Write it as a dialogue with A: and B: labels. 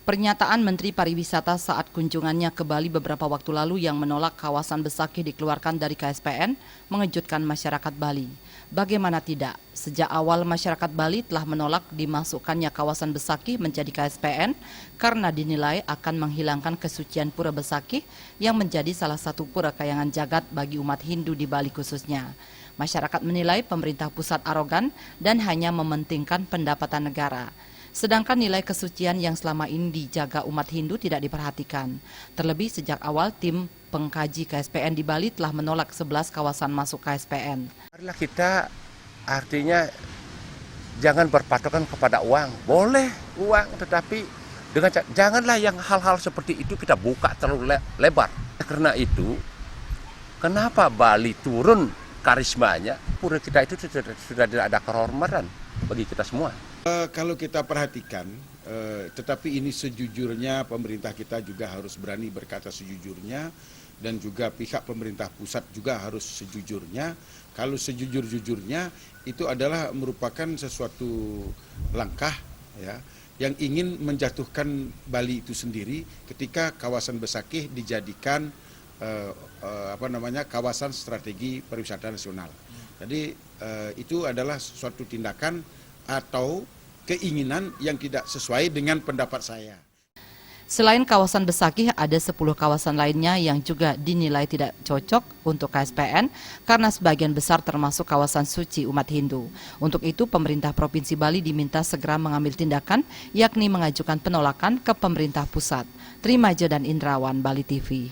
A: Pernyataan Menteri Pariwisata saat kunjungannya ke Bali beberapa waktu lalu yang menolak kawasan Besakih dikeluarkan dari KSPN mengejutkan masyarakat Bali. Bagaimana tidak, sejak awal masyarakat Bali telah menolak dimasukkannya kawasan Besakih menjadi KSPN karena dinilai akan menghilangkan kesucian Pura Besakih yang menjadi salah satu pura kayangan jagat bagi umat Hindu di Bali khususnya. Masyarakat menilai pemerintah pusat arogan dan hanya mementingkan pendapatan negara. Sedangkan nilai kesucian yang selama ini dijaga umat Hindu tidak diperhatikan. Terlebih sejak awal tim pengkaji KSPN di Bali telah menolak 11 kawasan masuk KSPN.
B: Marilah kita artinya jangan berpatokan kepada uang. Boleh uang, tetapi dengan janganlah yang hal-hal seperti itu kita buka terlalu lebar. Karena itu, kenapa Bali turun karismanya? Pura kita itu sudah tidak ada kehormatan bagi kita semua.
C: Kalau kita perhatikan, tetapi ini sejujurnya pemerintah kita juga harus berani berkata sejujurnya dan juga pihak pemerintah pusat juga harus sejujurnya. Kalau sejujur-jujurnya itu adalah merupakan sesuatu langkah ya yang ingin menjatuhkan Bali itu sendiri ketika kawasan Besakih dijadikan kawasan strategi pariwisata nasional. Jadi itu adalah suatu tindakan atau keinginan yang tidak sesuai dengan pendapat saya.
A: Selain kawasan Besakih, ada 10 kawasan lainnya yang juga dinilai tidak cocok untuk KSPN karena sebagian besar termasuk kawasan suci umat Hindu. Untuk itu, pemerintah Provinsi Bali diminta segera mengambil tindakan, yakni mengajukan penolakan ke pemerintah pusat. Trimajo dan Indrawan, Bali TV.